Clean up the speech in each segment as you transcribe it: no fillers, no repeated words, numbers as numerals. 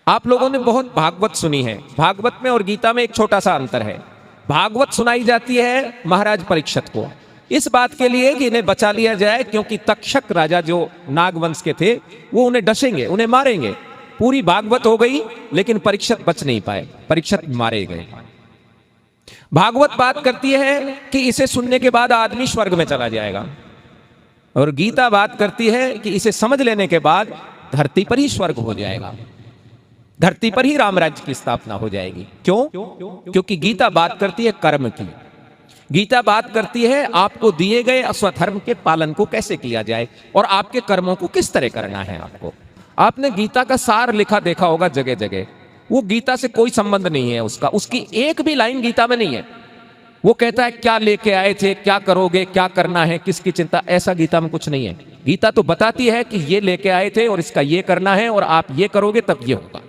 आप लोगों ने बहुत भागवत सुनी है। भागवत में और गीता में एक छोटा सा अंतर है। भागवत सुनाई जाती है महाराज परीक्षित को इस बात के लिए कि इन्हें बचा लिया जाए, क्योंकि तक्षक राजा जो नागवंश के थे वो उन्हें डसेंगे, उन्हें मारेंगे। पूरी भागवत हो गई लेकिन परीक्षित बच नहीं पाए, परीक्षित मारे गए। भागवत बात करती है कि इसे सुनने के बाद आदमी स्वर्ग में चला जाएगा, और गीता बात करती है कि इसे समझ लेने के बाद धरती पर ही स्वर्ग हो जाएगा, धरती पर ही राम राज्य की स्थापना हो जाएगी। क्यों? क्योंकि गीता बात करती है कर्म की। गीता बात करती है आपको दिए गए स्वधर्म के पालन को कैसे किया जाए और आपके कर्मों को किस तरह करना है। आपने गीता का सार लिखा देखा होगा जगह जगह। वो गीता से कोई संबंध नहीं है उसका, उसकी एक भी लाइन गीता में नहीं है। वो कहता है क्या लेके आए थे, क्या करोगे, क्या करना है, किसकी चिंता, ऐसा गीता में कुछ नहीं है। गीता तो बताती है कि ये लेके आए थे और इसका ये करना है और आप ये करोगे तब ये होगा।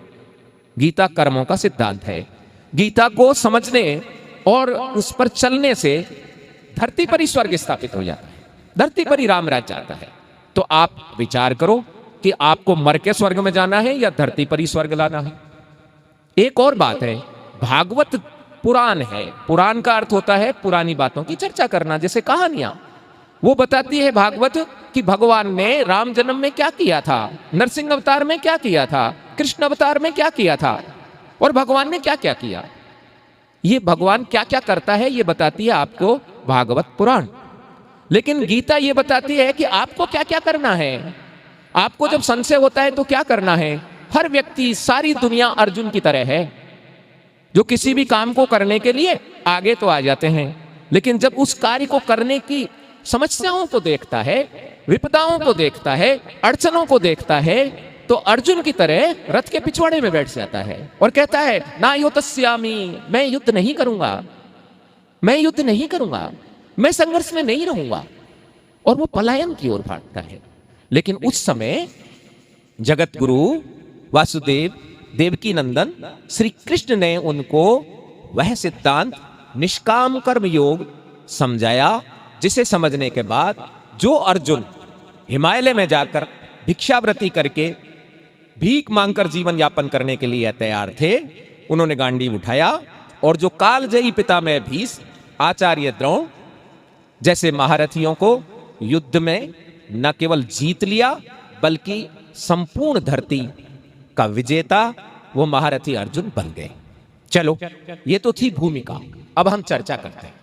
गीता कर्मों का सिद्धांत है। गीता को समझने और उस पर चलने से धरती पर ही स्वर्ग स्थापित हो जाता है, धरती पर ही राम राज्य आता है। तो आप विचार करो कि आपको मर के स्वर्ग में जाना है या धरती पर ही स्वर्ग लाना है। एक और बात है, भागवत पुराण है। पुराण का अर्थ होता है पुरानी बातों की चर्चा करना, जैसे कहानियां। वो बताती है भागवत कि भगवान ने राम जन्म में क्या किया था, नरसिंह अवतार में क्या किया था, कृष्ण अवतार में क्या किया था, और भगवान ने क्या क्या किया। ये भगवान क्या क्या करता है ये बताती है आपको भागवत पुराण। लेकिन गीता ये बताती है कि आपको क्या क्या करना है। आपको जब संशय होता है तो क्या करना है। हर व्यक्ति, सारी दुनिया अर्जुन की तरह है, जो किसी भी काम को करने के लिए आगे तो आ जाते हैं, लेकिन जब उस कार्य को करने की समस्याओं को देखता है, विपदाओं को देखता है, अड़चनों को देखता है, तो अर्जुन की तरह रथ के पिछवाड़े में बैठ जाता है और कहता है ना युद्धस्यामि, मैं युद्ध नहीं करूंगा, मैं युद्ध नहीं करूंगा, मैं संघर्ष में नहीं रहूंगा, और वो पलायन की ओर भागता है। लेकिन उस समय जगत गुरु वासुदेव देवकी नंदन श्री कृष्ण ने उनको वह सिद्धांत निष्काम कर्म योग समझाया, जिसे समझने के बाद जो अर्जुन हिमालय में जाकर भिक्षावृत्ति करके भीख मांगकर जीवन यापन करने के लिए तैयार थे, उन्होंने गांडीव उठाया और जो कालजयी पितामह भीष्म, आचार्य द्रोण जैसे महारथियों को युद्ध में न केवल जीत लिया बल्कि संपूर्ण धरती का विजेता वो महारथी अर्जुन बन गए। चलो, ये तो थी भूमिका। अब हम चर्चा करते हैं।